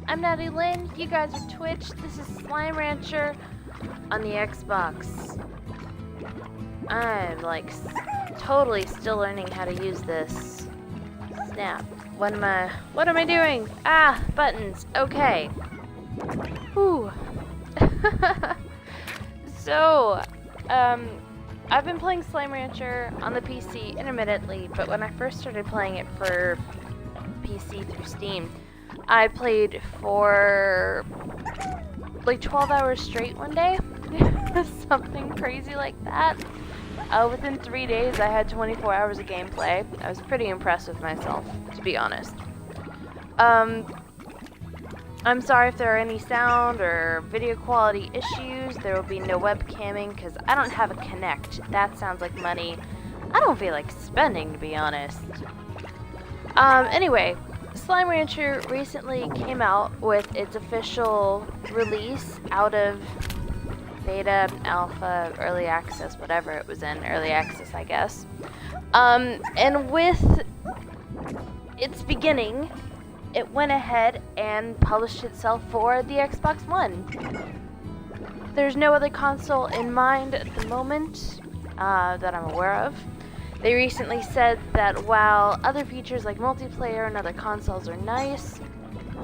I'm Natti-Lin, you guys are Twitch, this is Slime Rancher on the Xbox. I'm like totally still learning how to use this. Snap. What am I doing? Ah, buttons. Okay. Whew. So, I've been playing Slime Rancher on the PC intermittently, but when I first started playing it for PC through Steam, I played for like 12 hours straight one day. Something crazy like that. Within 3 days, I had 24 hours of gameplay. I was pretty impressed with myself, to be honest. I'm sorry if there are any sound or video quality issues. There will be no webcamming because I don't have a Kinect. That sounds like money I don't feel like spending, to be honest. Anyway, Slime Rancher recently came out with its official release out of beta, alpha, early access, whatever it was in, early access, I guess. And with its beginning, it went ahead and published itself for the Xbox One. There's no other console in mind at the moment that I'm aware of. They recently said that while other features like multiplayer and other consoles are nice,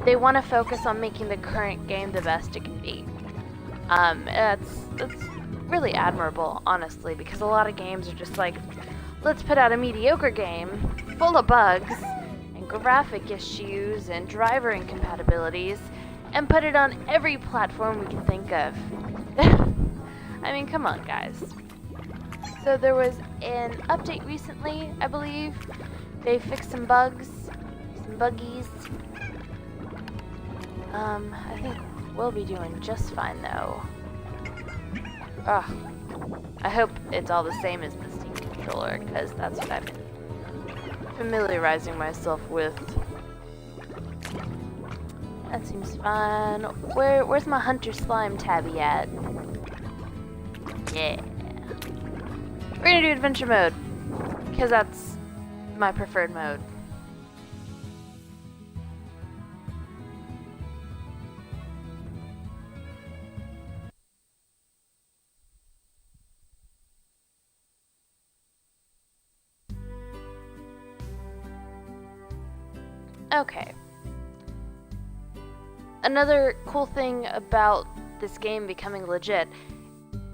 they want to focus on making the current game the best it can be. That's really admirable, honestly, because a lot of games are just like, let's put out a mediocre game full of bugs and graphic issues and driver incompatibilities and put it on every platform we can think of. I mean, come on, guys. So there was an update recently, I believe. They fixed some bugs, some buggies. I think we'll be doing just fine, though. I hope it's all the same as the Steam controller, because that's what I've been familiarizing myself with. That seems fine. Where's my Hunter Slime tabby at? Yeah. We're gonna do adventure mode, because that's my preferred mode. Okay. Another cool thing about this game becoming legit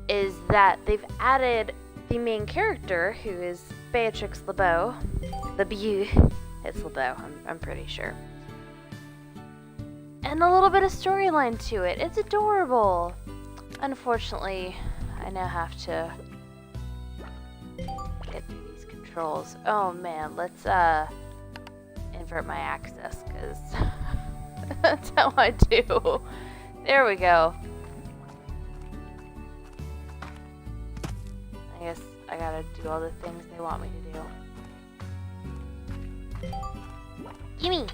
is that they've added the main character, who is Beatrix LeBeau. It's LeBeau, I'm pretty sure. And a little bit of storyline to it. It's adorable. Unfortunately, I now have to get through these controls. Oh man, let's invert my access, because that's how I do. There we go. I guess I gotta do all the things they want me to do. Gimme!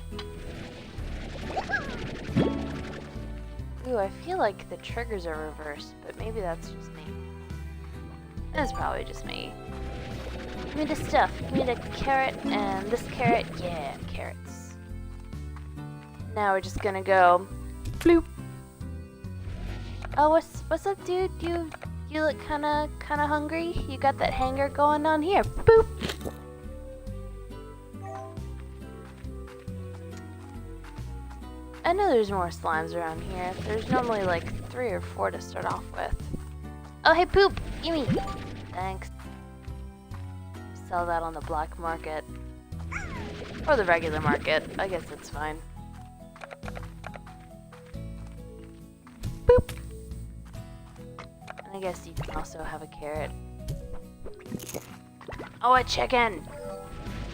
Ooh, I feel like the triggers are reversed, but maybe that's just me. That's probably just me. Give me the stuff. Give me the carrot and this carrot. Yeah, carrots. Now we're just gonna go bloop. Oh, what's up, dude? You look kinda hungry? You got that hanger going on here. Boop! I know there's more slimes around here. There's normally like 3 or 4 to start off with. Oh, hey, Poop! Gimme! Thanks. Sell that on the black market. Or the regular market. I guess that's fine. Boop! I guess you can also have a carrot. Oh, a chicken!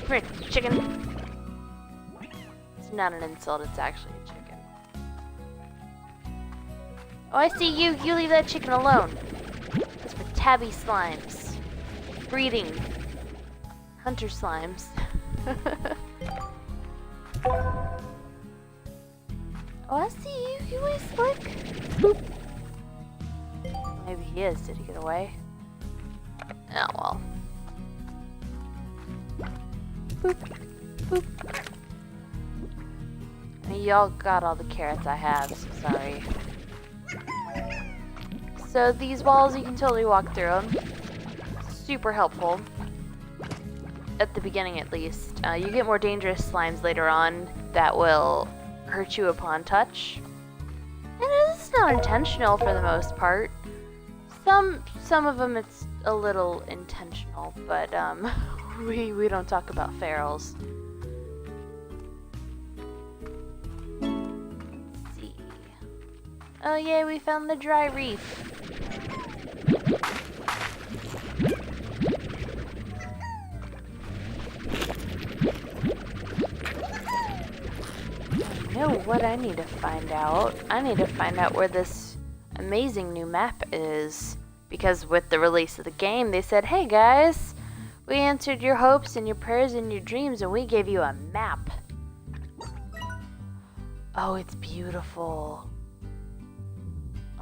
Come here, chicken! It's not an insult, it's actually a chicken. Oh, I see you! You leave that chicken alone! It's for tabby slimes. Breeding. Hunter slimes. Oh, I see you! You ain't slick! Boop! Maybe he is. Did he get away? Oh, well. Boop. Boop. Y'all got all the carrots I have, so sorry. So these walls, you can totally walk through them. Super helpful. At the beginning, at least. You get more dangerous slimes later on that will hurt you upon touch. And it's not intentional for the most part. Some of them it's a little intentional, but we don't talk about ferals. Let's see. Oh yeah, we found the dry reef. I know what I need to find out. I need to find out where this amazing new map is. Because with the release of the game, they said, hey guys, we answered your hopes and your prayers and your dreams and we gave you a map. Oh, it's beautiful.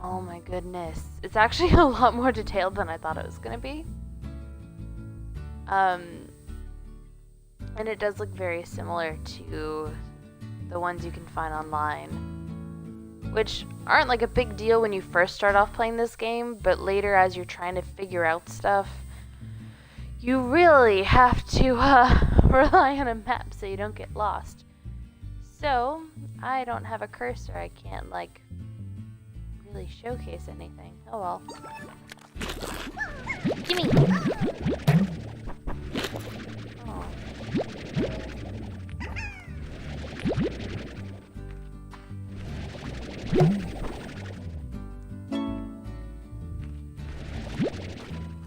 Oh my goodness. It's actually a lot more detailed than I thought it was going to be. And it does look very similar to the ones you can find online, which aren't like a big deal when you first start off playing this game, but later as you're trying to figure out stuff, you really have to rely on a map so you don't get lost. So, I don't have a cursor, I can't like really showcase anything. Oh well. Gimme! Oh.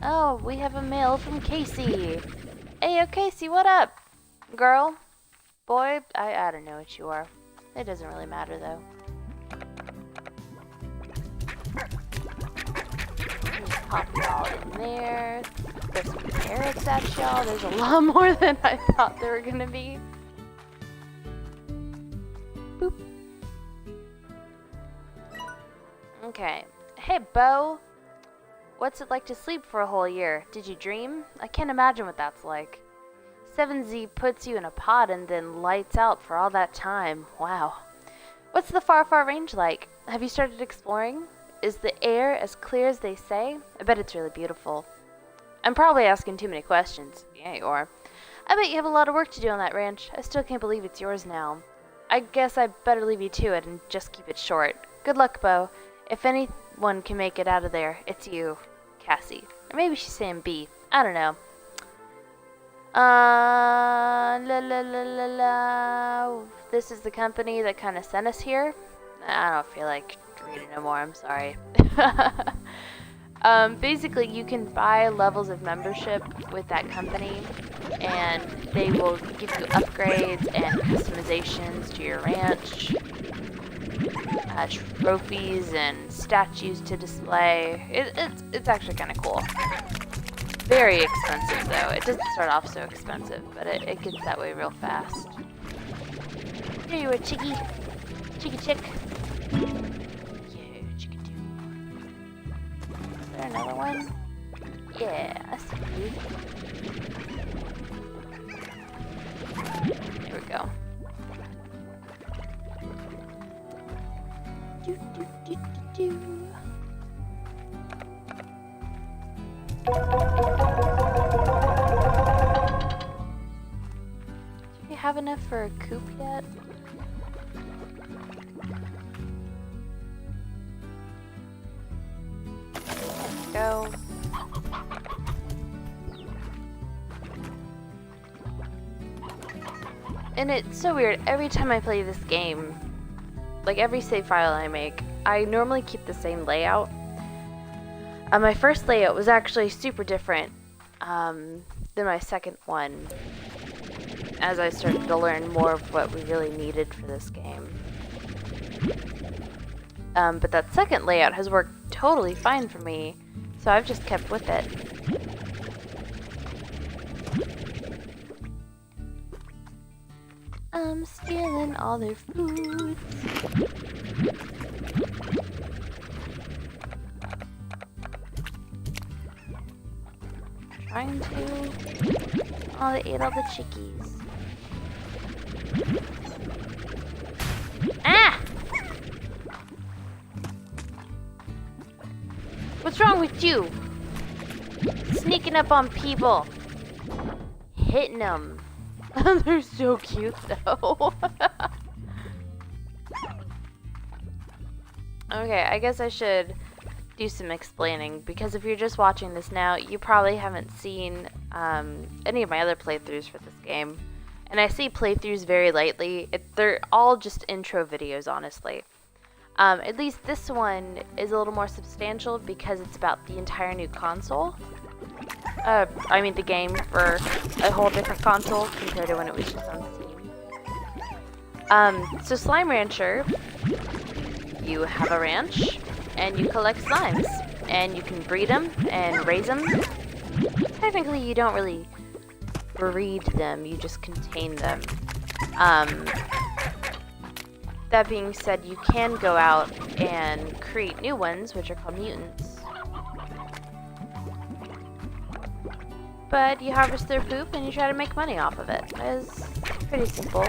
Oh, we have a mail from Casey. Hey, yo, Casey, what up? Girl? Boy? I don't know what you are. It doesn't really matter, though. Just pop y'all in there. There's some carrots at y'all. There's a lot more than I thought there were gonna be. Boop. Okay. Hey, Bo. What's it like to sleep for a whole year? Did you dream? I can't imagine what that's like. 7Z puts you in a pod and then lights out for all that time. Wow. What's the far, far range like? Have you started exploring? Is the air as clear as they say? I bet it's really beautiful. I'm probably asking too many questions. Yeah, you are. I bet you have a lot of work to do on that ranch. I still can't believe it's yours now. I guess I better leave you to it and just keep it short. Good luck, Bo. If anyone can make it out of there, it's you, Cassie. Or maybe she's saying B. I don't know. La la la la la. This is the company that kind of sent us here. I don't feel like reading no more. I'm sorry. Basically, you can buy levels of membership with that company, and they will give you upgrades and customizations to your ranch. Trophies and statues to display. It's actually kind of cool. Very expensive though. It doesn't start off so expensive, but it gets that way real fast. Here you are, chickie. Chickie chick. Yeah, chickie too. Is there another one? Yeah, I see you. Here we go. Do, do, do, do, do. Do we have enough for a coop yet? Let's go. And it's so weird, every time I play this game, like every save file I make, I normally keep the same layout. My first layout was actually super different than my second one, as I started to learn more of what we really needed for this game. But that second layout has worked totally fine for me, so I've just kept with it. I'm stealing all their food. Trying to. Oh, they ate all the chickies. What's wrong with you? Sneaking up on people. Hitting them. They're so cute though. Okay, I guess I should do some explaining, because if you're just watching this now, you probably haven't seen any of my other playthroughs for this game. And I say playthroughs very lightly. They're all just intro videos, honestly. At least this one is a little more substantial because it's about the entire new console. I mean the game for a whole different console compared to when it was just on Steam. So Slime Rancher, you have a ranch and you collect slimes and you can breed them and raise them. Technically you don't really breed them, you just contain them. That being said, you can go out and create new ones, which are called mutants. But you harvest their poop and you try to make money off of it. It's pretty simple.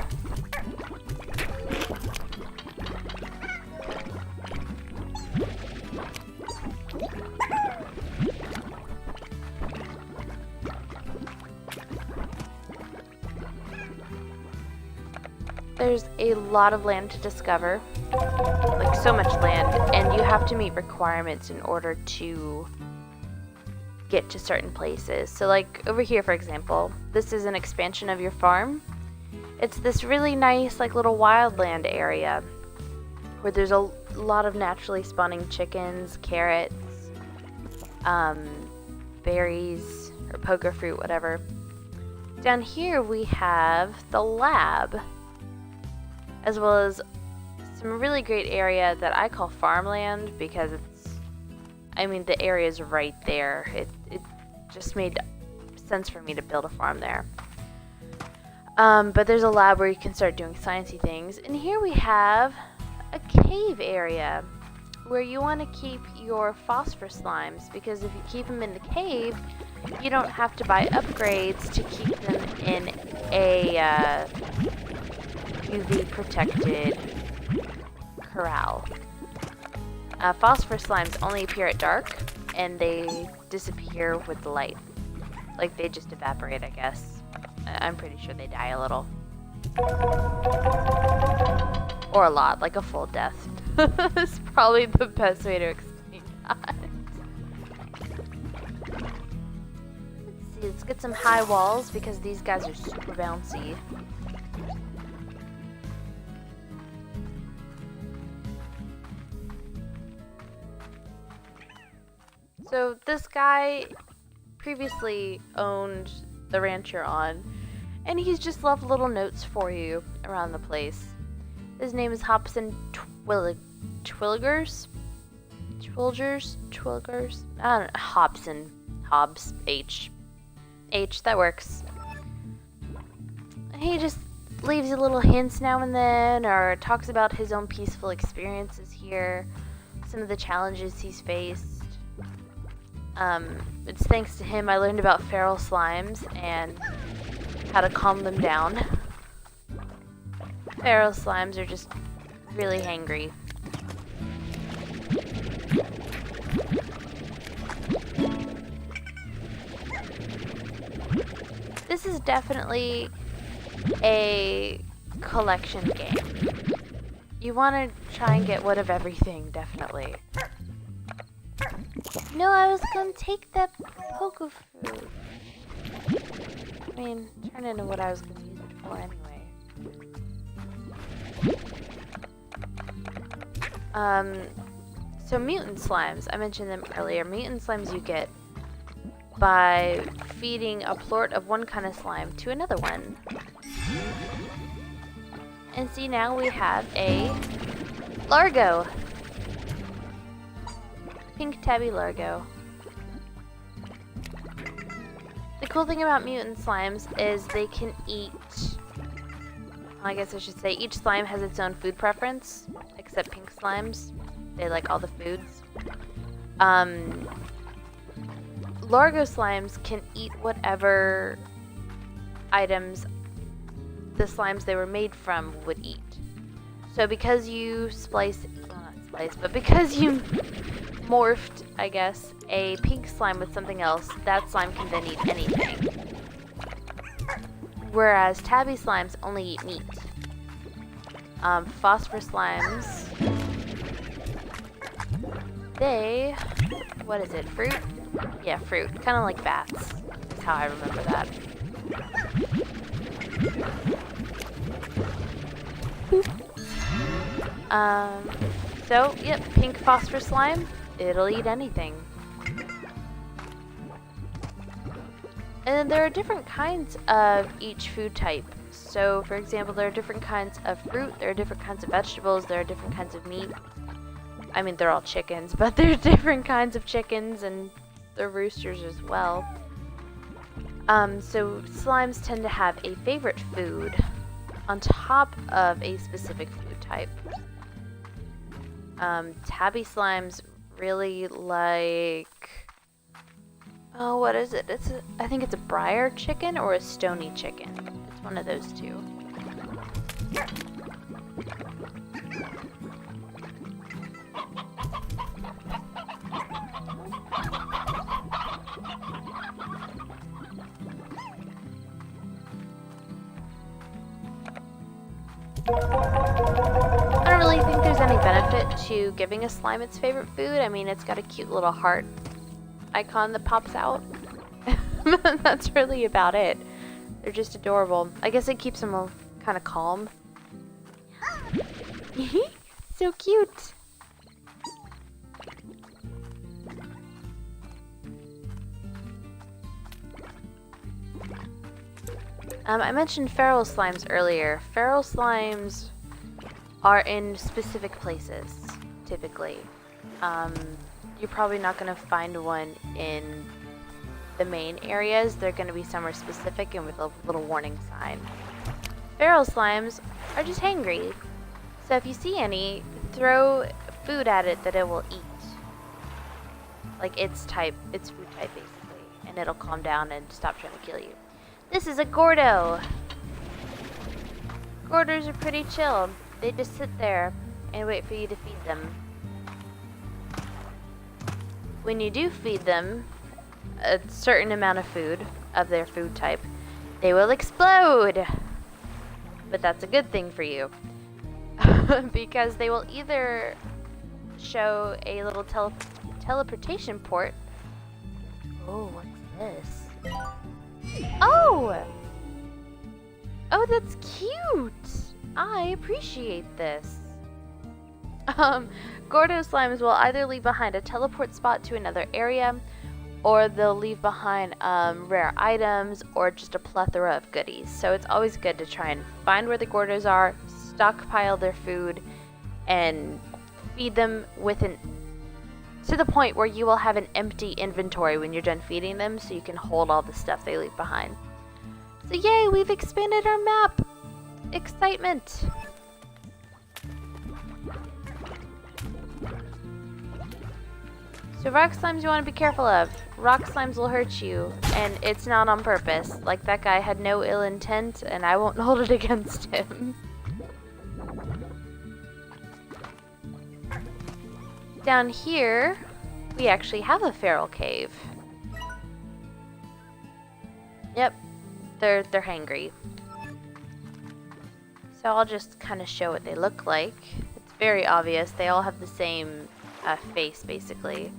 There's a lot of land to discover, like so much land, and you have to meet requirements in order to get to certain places. So like over here, for example, this is an expansion of your farm. It's this really nice like little wildland area where there's a lot of naturally spawning chickens, carrots, berries, or poker fruit, whatever. Down here we have the lab, as well as some really great area that I call farmland because the area is right there. It just made sense for me to build a farm there. But there's a lab where you can start doing sciencey things. And here we have a cave area where you want to keep your phosphor slimes, because if you keep them in the cave, you don't have to buy upgrades to keep them in a UV protected corral. Phosphor slimes only appear at dark and they disappear with the light. Like they just evaporate, I guess. I'm pretty sure they die a little. Or a lot, like a full death. That's probably the best way to explain that. Let's see, let's get some high walls because these guys are super bouncy. So this guy previously owned the ranch you're on, and he's just left little notes for you around the place. His name is Hobson Twilgers? I don't know. Hobson. Hobbs. H, that works. He just leaves you little hints now and then, or talks about his own peaceful experiences here, some of the challenges he's faced. It's thanks to him I learned about feral slimes and how to calm them down. Feral slimes are just really hangry. This is definitely a collection game. You want to try and get one of everything, definitely. No, I was gonna take that Polka Food. I mean, turn into what I was gonna use it for anyway. So mutant slimes, I mentioned them earlier. Mutant slimes you get by feeding a plort of one kind of slime to another one. And see, now we have a Largo. Pink tabby Largo. The cool thing about mutant slimes is they can eat, I guess I should say each slime has its own food preference, except pink slimes. They like all the foods. Largo slimes can eat whatever items the slimes they were made from would eat. So because you because you morphed, I guess, a pink slime with something else, that slime can then eat anything. Whereas tabby slimes only eat meat. Phosphor slimes, they, what is it, fruit? Yeah, fruit, kind of like bats, is how I remember that. So, yep, pink phosphor slime, it'll eat anything. And then there are different kinds of each food type. So, for example, there are different kinds of fruit, there are different kinds of vegetables, there are different kinds of meat. I mean, they're all chickens, but there are different kinds of chickens and the roosters as well. So slimes tend to have a favorite food on top of a specific food type. Tabby slimes really like, oh, what is it? I think it's a briar chicken or a stony chicken. It's one of those two. I don't really think there's any benefit to giving a slime its favorite food. I mean, it's got a cute little heart icon that pops out. That's really about it. They're just adorable. I guess it keeps them kind of calm. So cute. I mentioned feral slimes earlier. Feral slimes are in specific places, typically. You're probably not going to find one in the main areas. They're going to be somewhere specific and with a little warning sign. Feral slimes are just hangry. So if you see any, throw food at it that it will eat. Like its food type basically. And it'll calm down and stop trying to kill you. This is a Gordo. Gordos are pretty chill. They just sit there and wait for you to feed them. When you do feed them a certain amount of food, of their food type, they will explode. But that's a good thing for you. Because they will either show a little teleportation port. Oh, what's this? Oh! Oh, that's cute! I appreciate this. Gordo slimes will either leave behind a teleport spot to another area, or they'll leave behind rare items, or just a plethora of goodies. So it's always good to try and find where the Gordos are, stockpile their food, and feed them to the point where you will have an empty inventory when you're done feeding them, so you can hold all the stuff they leave behind. So yay, we've expanded our map! Excitement! So rock slimes you want to be careful of. Rock slimes will hurt you, and it's not on purpose. Like, that guy had no ill intent, and I won't hold it against him. Down here, we actually have a feral cave. Yep, they're hangry. So I'll just kind of show what they look like. It's very obvious. They all have the same face, basically.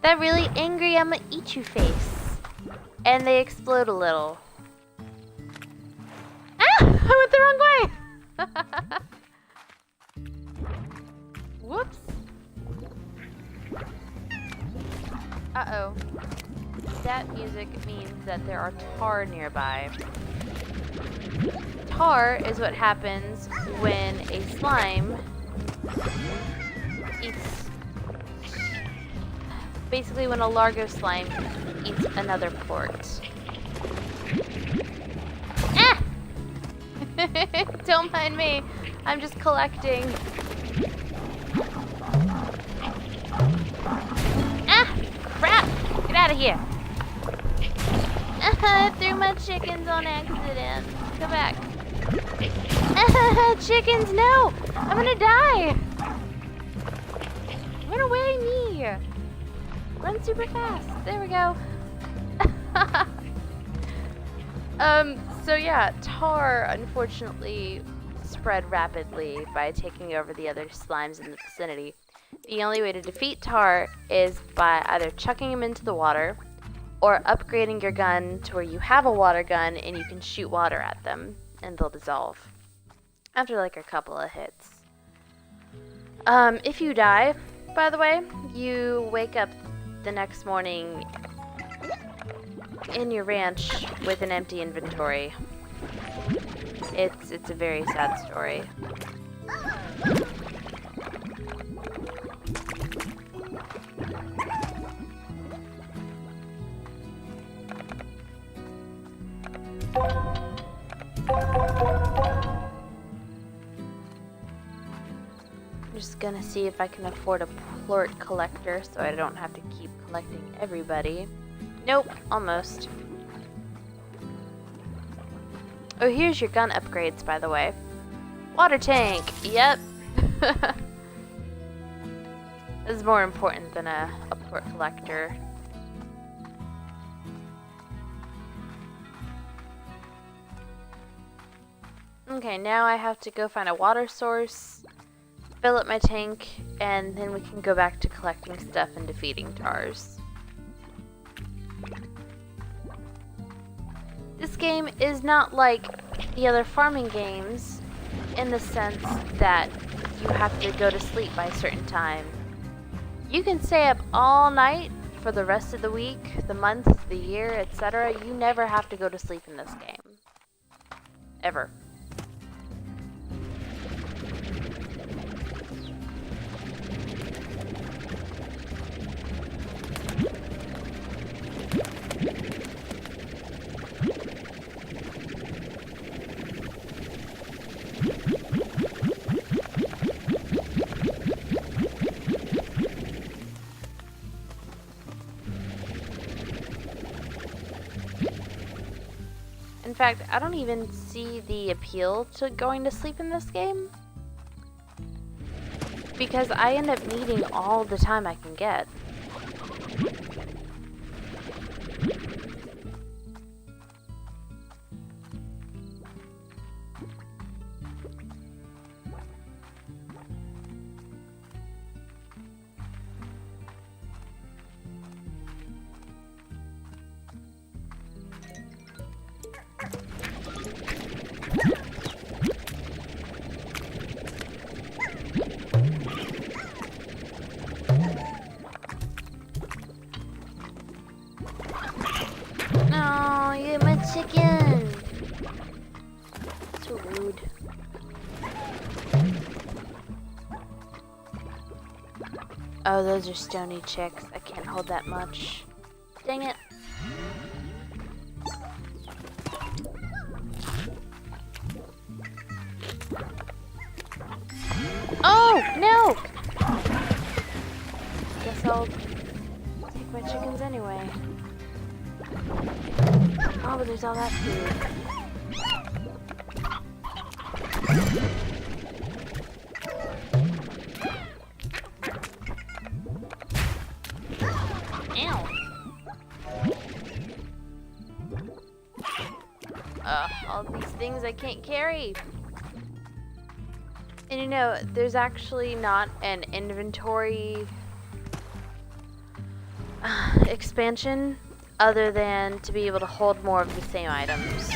That really angry I'ma eat you face. And they explode a little. Ah! I went the wrong way! Whoops. Uh-oh. That music means that there are tar nearby. Tar is what happens when a slime eats... Basically when a Largo slime eats another port. Ah! Don't mind me. I'm just collecting. Ah! Crap! Get out of here! I threw my chickens on accident. Come back. Chickens, no! I'm gonna die! Run away, me! here. Run super fast. There we go. So yeah, tar unfortunately spread rapidly by taking over the other slimes in the vicinity. The only way to defeat tar is by either chucking them into the water or upgrading your gun to where you have a water gun and you can shoot water at them and they'll dissolve after like a couple of hits. If you die, by the way, you wake up the next morning in your ranch with an empty inventory. It's a very sad story. I'm just gonna see if I can afford a plort collector so I don't have to keep collecting everybody. Nope, almost. Oh, here's your gun upgrades, by the way. Water tank, yep. This is more important than a plort collector. Okay, now I have to go find a water source, fill up my tank, and then we can go back to collecting stuff and defeating tars. This game is not like the other farming games in the sense that you have to go to sleep by a certain time. You can stay up all night for the rest of the week, the month, the year, etc. You never have to go to sleep in this game. Ever. In fact, I don't even see the appeal to going to sleep in this game, because I end up needing all the time I can get. No, you ate my chicken. So rude. Oh, those are stony chicks. I can't hold that much. Dang it. Oh, no! Guess I'll take my chickens anyway. Oh, but there's all that food. Ow. All these things I can't carry. And you know, there's actually not an inventory expansion other than to be able to hold more of the same items.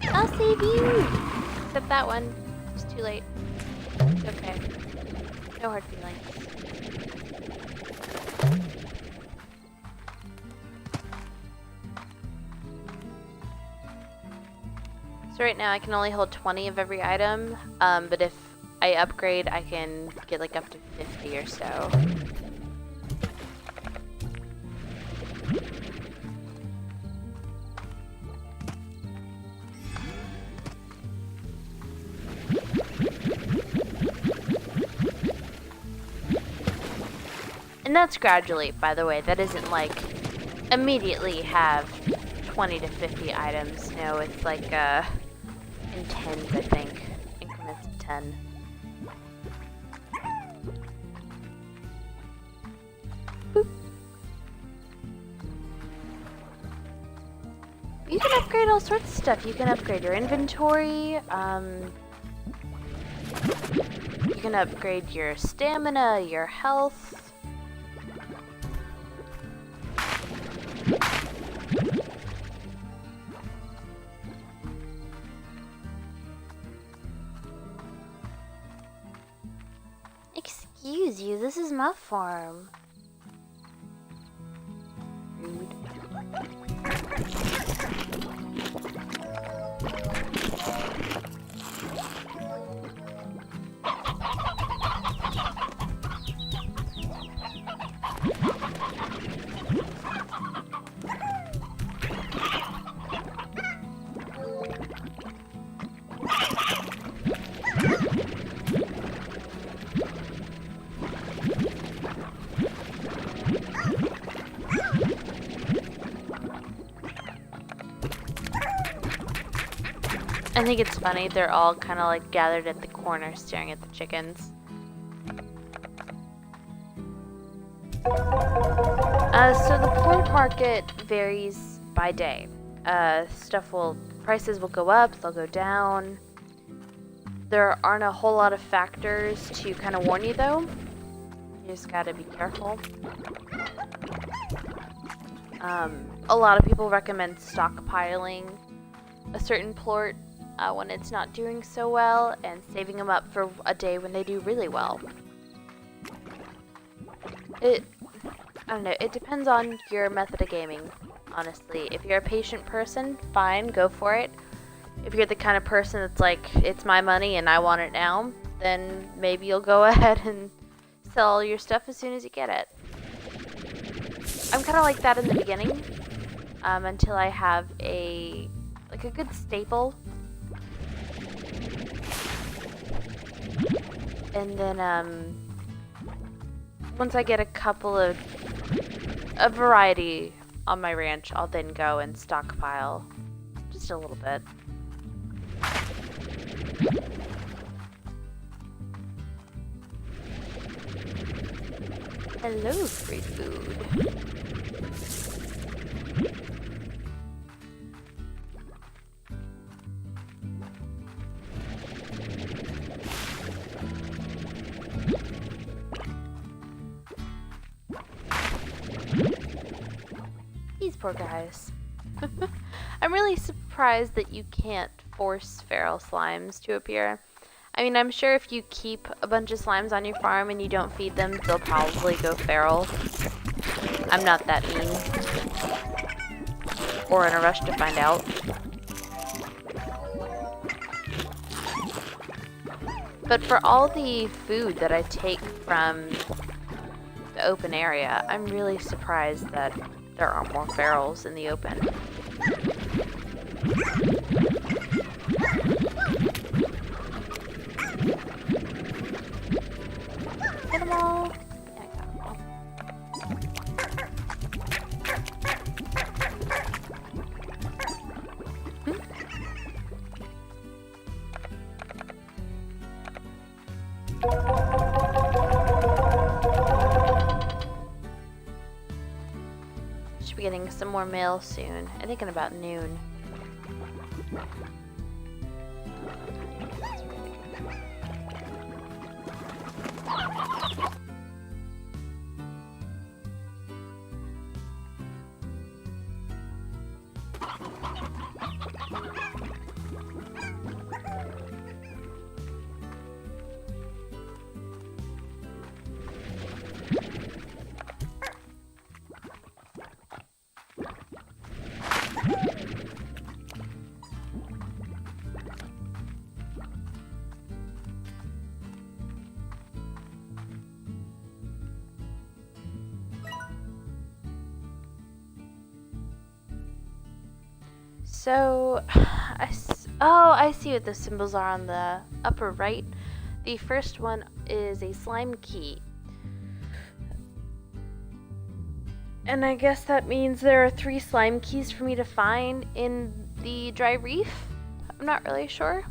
I'll save you! Except that one. It's too late. Okay. No hard feelings. So right now I can only hold 20 of every item, but if I upgrade I can get like up to 50 or so. And that's gradually, by the way. That isn't like immediately have 20 to 50 items. No, it's like in tens, I think. Increments of 10. Boop. You can upgrade all sorts of stuff. You can upgrade your inventory. You can upgrade your stamina, your health. Excuse you, this is my farm. Rude. I think it's funny, they're all kind of like gathered at the corner staring at the chickens. So the pork market varies by day. Prices will go up, they'll go down. There aren't a whole lot of factors to kind of warn you though. You just gotta be careful. A lot of people recommend stockpiling a certain plort when it's not doing so well, and saving them up for a day when they do really well. I don't know, it depends on your method of gaming, honestly. If you're a patient person, fine, go for it. If you're the kind of person that's like, it's my money and I want it now, then maybe you'll go ahead and sell all your stuff as soon as you get it. I'm kind of like that in the beginning, until I have a good staple. And then, once I get a variety on my ranch, I'll then go and stockpile just a little bit. Hello, free food. These poor guys. I'm really surprised that you can't force feral slimes to appear. I mean, I'm sure if you keep a bunch of slimes on your farm and you don't feed them, they'll probably go feral. I'm not that mean. Or in a rush to find out. But for all the food that I take from the open area, I'm really surprised that there aren't more ferals in the open. Get them all. Yeah, I got them all. Should be getting some more mail soon. I think in about noon. So, I see what the symbols are on the upper right. The first one is a slime key. And I guess that means there are 3 slime keys for me to find in the dry reef. I'm not really sure.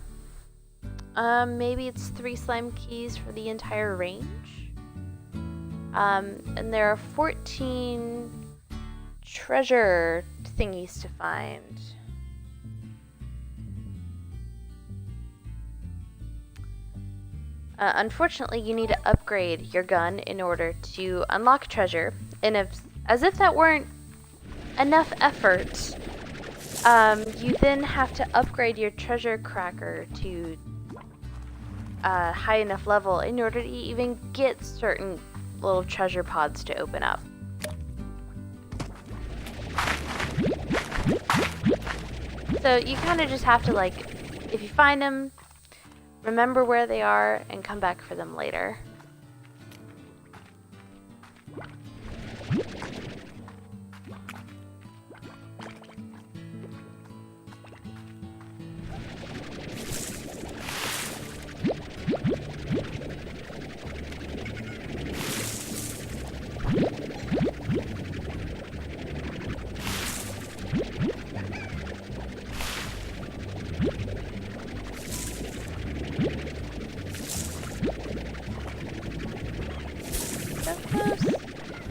Maybe it's 3 slime keys for the entire range. And there are 14 treasure thingies to find. Unfortunately, you need to upgrade your gun in order to unlock treasure. And as if that weren't enough effort, you then have to upgrade your treasure cracker to a high enough level in order to even get certain little treasure pods to open up. So you kind of just have to, like, if you find them, remember where they are and come back for them later.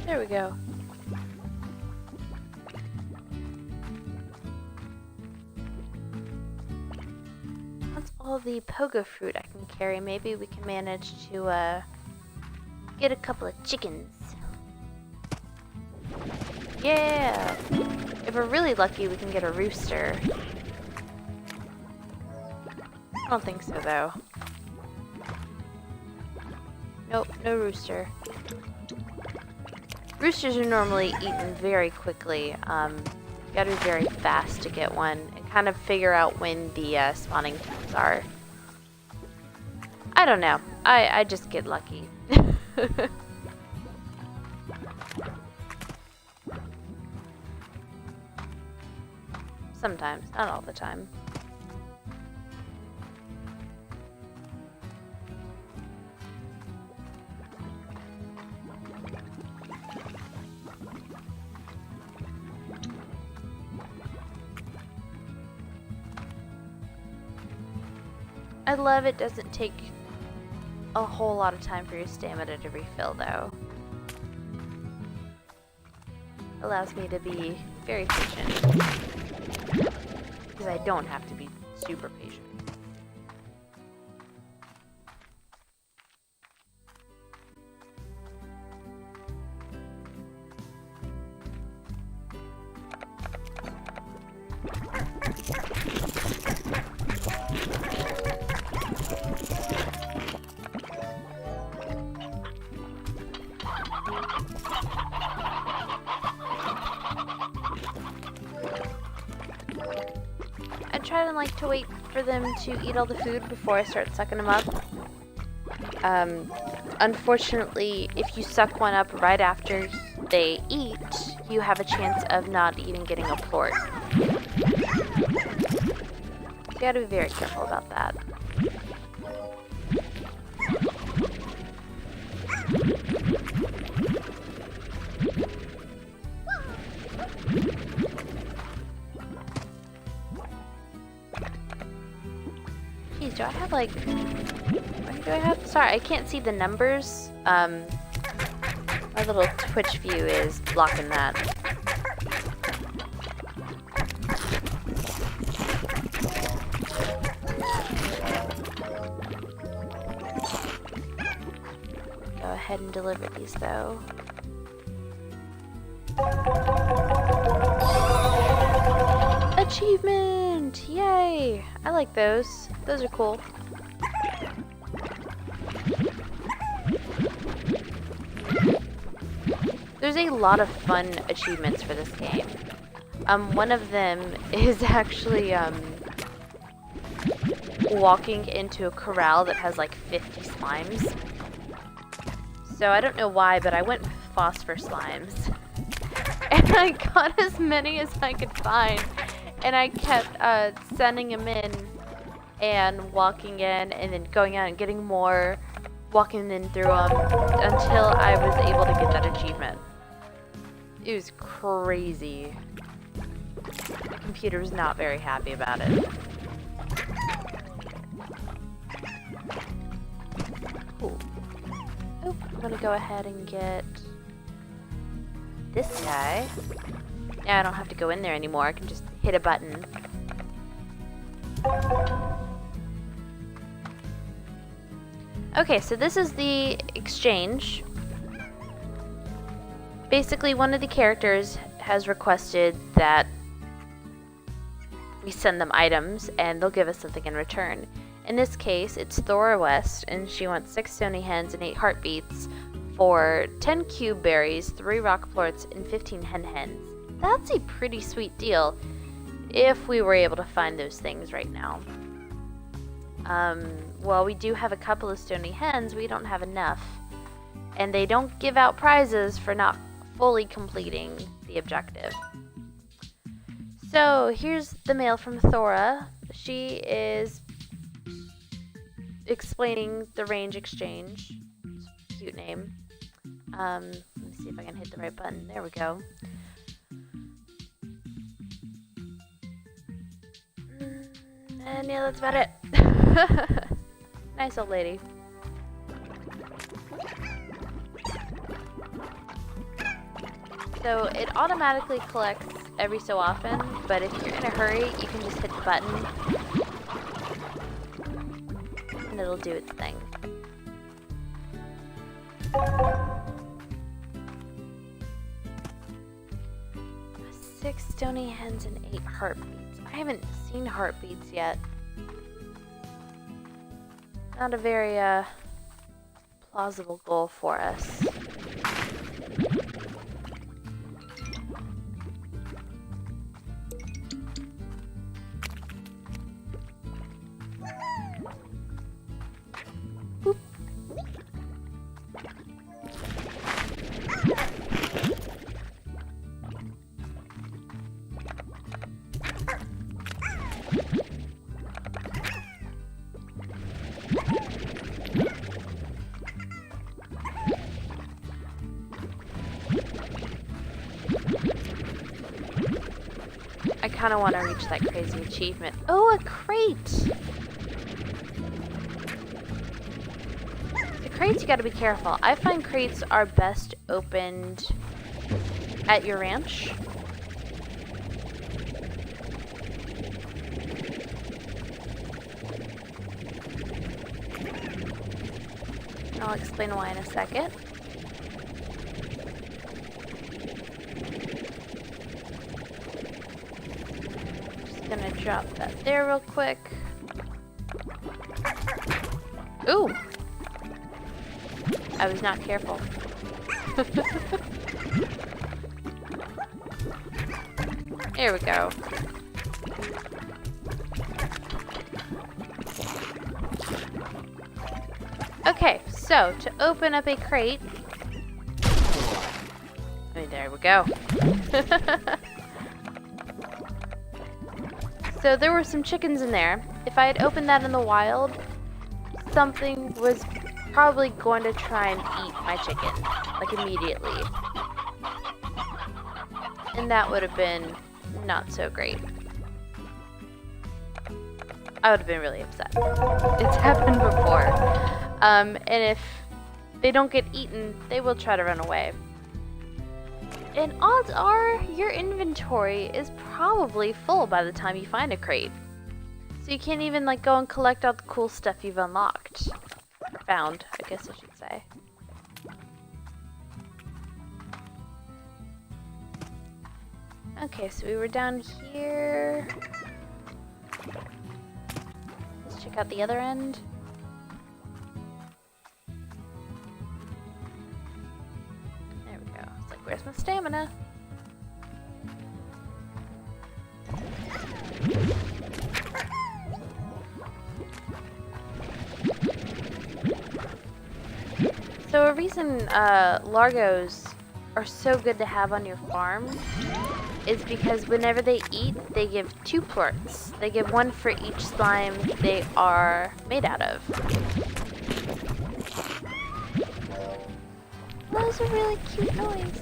There we go. That's all the Polka fruit I can carry. Maybe we can manage to get a couple of chickens. Yeah! If we're really lucky, we can get a rooster. I don't think so, though. Nope, no rooster. Roosters are normally eaten very quickly. You gotta be very fast to get one and kind of figure out when the spawning times are. I don't know. I just get lucky. Sometimes, not all the time. I love it doesn't take a whole lot of time for your stamina to refill, though. Allows me to be very patient. Because I don't have to be super patient. I try to like to wait for them to eat all the food before I start sucking them up. Unfortunately, if you suck one up right after they eat, you have a chance of not even getting a port. You gotta be very careful about that. Geez, do I have like... What do I have? Sorry, I can't see the numbers. My little Twitch view is blocking that. Go ahead and deliver these though. Achievement! Yay! I like those. Those are cool. There's a lot of fun achievements for this game. One of them is actually walking into a corral that has like 50 slimes. So I don't know why, but I went with phosphor slimes. And I got as many as I could find. And I kept sending them in and walking in and then going out and getting more, walking in through them until I was able to get that achievement. It was crazy. The computer was not very happy about it. gonna go ahead and get this guy. Now I don't have to go in there anymore. I can just hit a button. Okay, so this is the exchange. Basically, one of the characters has requested that we send them items, and they'll give us something in return. In this case, it's Thora West, and she wants 6 stony hens and 8 heartbeats for 10 cube berries, 3 rock plorts, and 15 hens. That's a pretty sweet deal, if we were able to find those things right now. Well, we do have a couple of stony hens, we don't have enough. And they don't give out prizes for not fully completing the objective. So, here's the mail from Thora. She is explaining the range exchange. Cute name. Let me see if I can hit the right button. There we go. And yeah, that's about it. Nice old lady. So it automatically collects every so often, but if you're in a hurry, you can just hit the button and it'll do its thing. Six stony hens and 8 heartbeats. I haven't seen heartbeats yet. Not a very plausible goal for us. Boop. I kind of want to reach that crazy achievement. Oh, a crate! The crates, you gotta be careful. I find crates are best opened at your ranch. I'll explain why in a second. Gonna drop that there real quick. Ooh! I was not careful. There we go. Okay, so to open up a crate. There we go. So there were some chickens in there. If I had opened that in the wild, something was probably going to try and eat my chicken, like immediately. And that would have been not so great. I would have been really upset. It's happened before. And if they don't get eaten, they will try to run away. And odds are your inventory is probably full by the time you find a crate. So you can't even like go and collect all the cool stuff you've unlocked. Or found, I guess I should say. Okay, so we were down here. Let's check out the other end. Where's my stamina? So a reason Largos are so good to have on your farm is because whenever they eat, they give 2 plorts. They give 1 for each slime they are made out of. That was a really cute noise.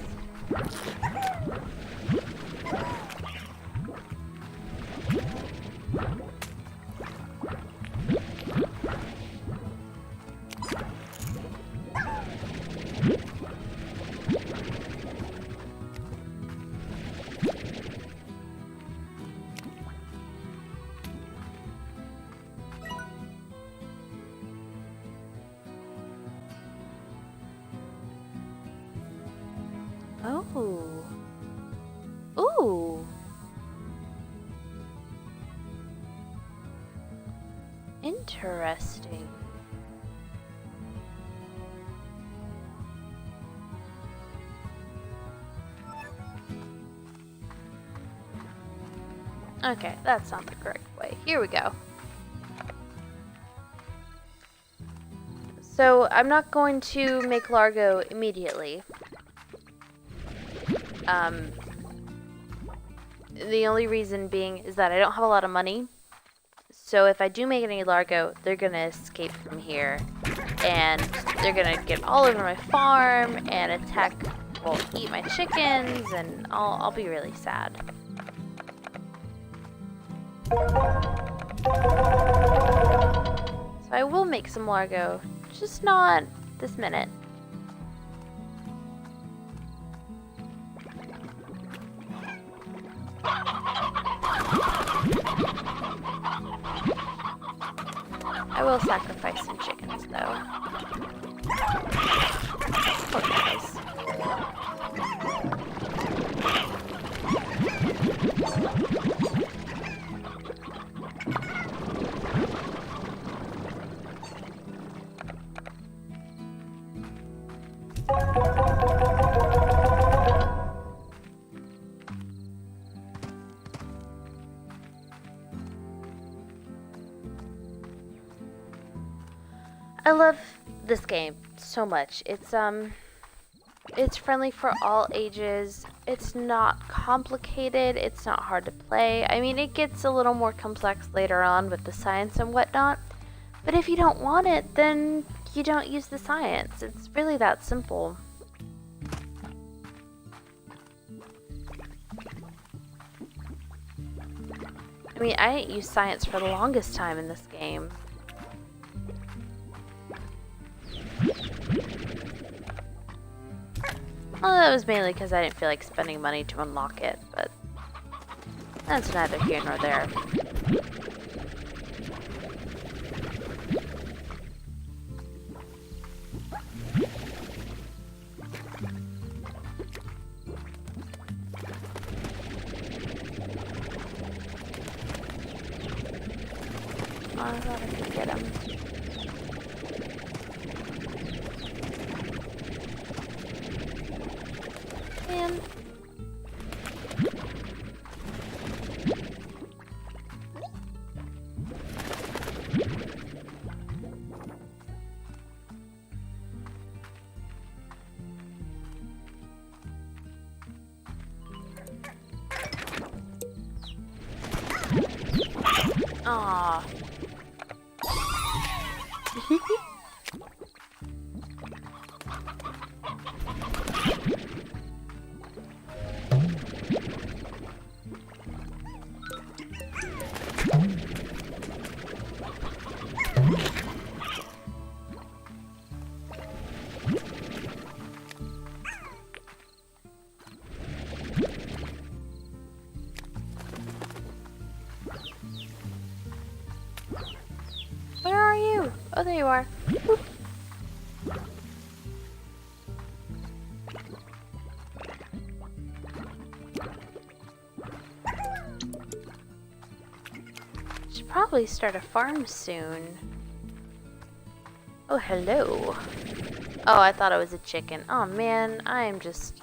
Oh. Ooh. Interesting. Okay, that's not the correct way. Here we go. So, I'm not going to make Largo immediately. The only reason being is that I don't have a lot of money. So if I do make any Largo, they're gonna escape from here. And they're gonna get all over my farm and attack, well, eat my chickens, and I'll be really sad. So I will make some Largo, just not this minute. I will sacrifice some chickens, though. Poor guys. I love this game so much. It's friendly for all ages. It's not complicated. It's not hard to play. I mean, it gets a little more complex later on with the science and whatnot. But if you don't want it, then you don't use the science. It's really that simple. I mean, I didn't use science for the longest time in this game. Well, that was mainly because I didn't feel like spending money to unlock it, but that's neither here nor there. Oh, I thought I could get him. Man. Aww. Where are you? Oh, there you are. Boop. Should probably start a farm soon. Oh, hello. Oh, I thought it was a chicken. Oh man, I am just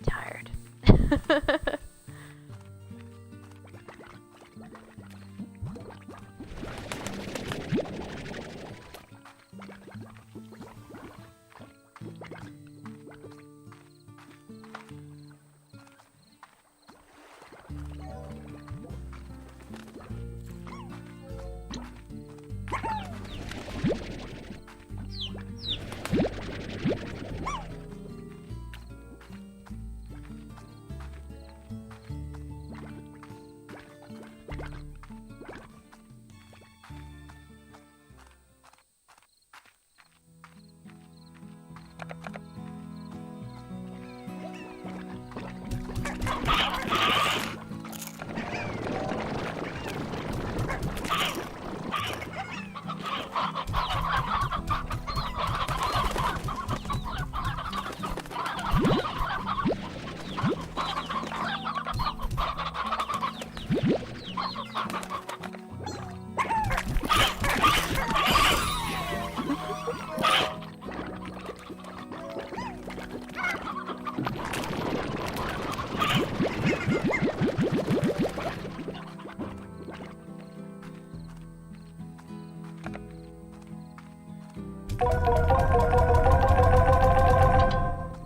tired.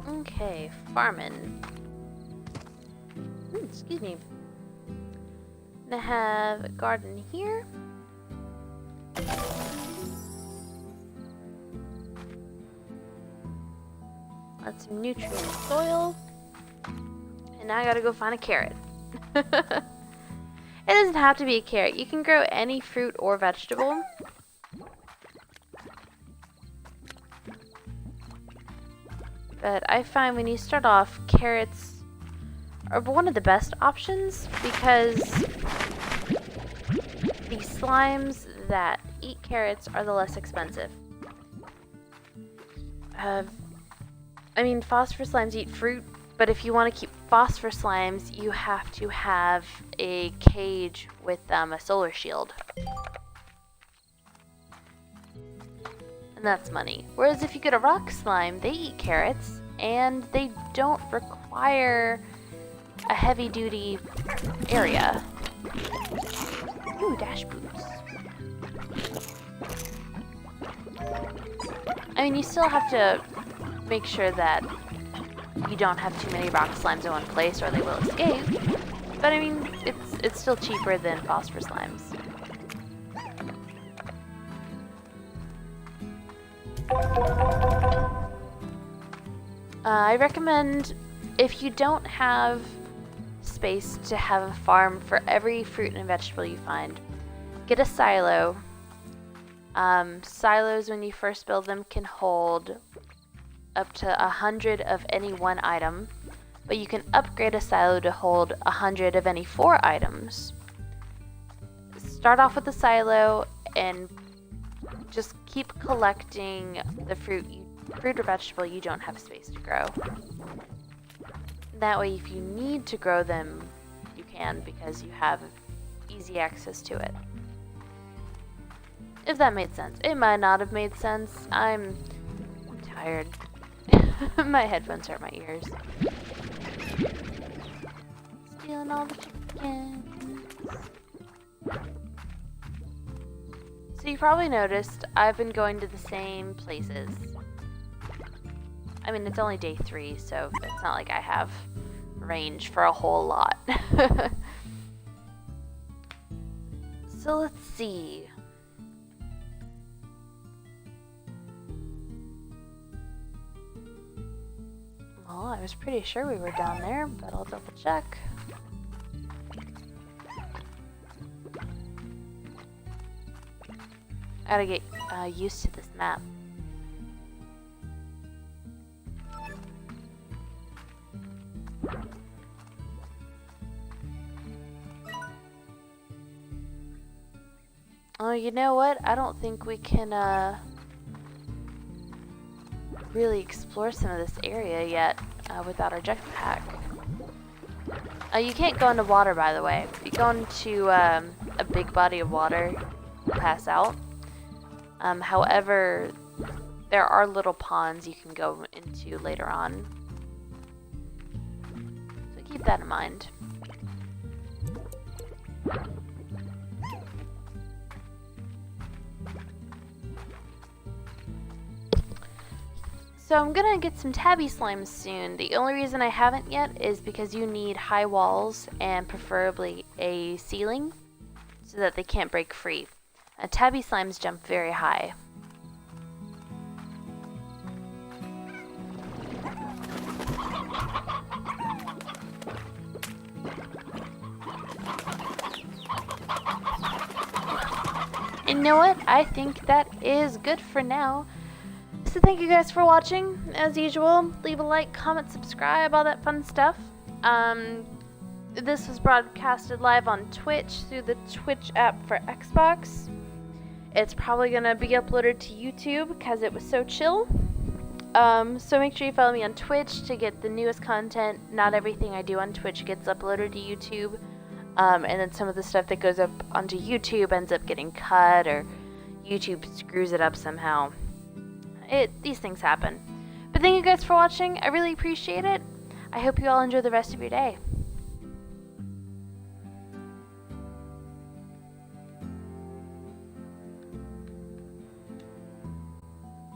Okay, farming. Excuse me. Gonna have a garden here. Got some nutrient soil. And now I gotta go find a carrot. It doesn't have to be a carrot. You can grow any fruit or vegetable. But I find when you start off, carrots are one of the best options because the slimes that eat carrots are the less expensive. I mean, phosphor slimes eat fruit, but if you want to keep phosphor slimes, you have to have a cage with a solar shield. And that's money. Whereas if you get a rock slime, they eat carrots, and they don't require a heavy-duty area. Ooh, dash boots. I mean, you still have to make sure that you don't have too many rock slimes in one place or they will escape. But I mean, it's still cheaper than phosphor slimes. I recommend, if you don't have space to have a farm for every fruit and vegetable you find, get a silo. Silos, when you first build them, can hold up to 100 of any one item, but you can upgrade a silo to hold 100 of any 4 items. Start off with a silo and just keep collecting the fruit or vegetable you don't have space to grow. That way, if you need to grow them, you can, because you have easy access to it. If that made sense. It might not have made sense. I'm tired. My headphones hurt my ears. Stealing all the chickens. So you probably noticed I've been going to the same places. I mean, it's only day 3, so it's not like I have range for a whole lot. So let's see. Well, I was pretty sure we were down there, but I'll double check. I gotta get used to this map. Oh, you know what? I don't think we can really explore some of this area yet without our jetpack. You can't go into water, by the way. If you go into a big body of water, you'll pass out. However, there are little ponds you can go into later on. So keep that in mind. So I'm gonna get some tabby slimes soon. The only reason I haven't yet is because you need high walls and preferably a ceiling so that they can't break free. Tabby slimes jump very high. And you know what? I think that is good for now. So thank you guys for watching. As usual, leave a like, comment, subscribe, all that fun stuff. This was broadcasted live on Twitch through the Twitch app for Xbox. It's probably going to be uploaded to YouTube because it was so chill. So make sure you follow me on Twitch to get the newest content. Not everything I do on Twitch gets uploaded to YouTube. And then some of the stuff that goes up onto YouTube ends up getting cut, or YouTube screws it up somehow. These things happen. But thank you guys for watching. I really appreciate it. I hope you all enjoy the rest of your day.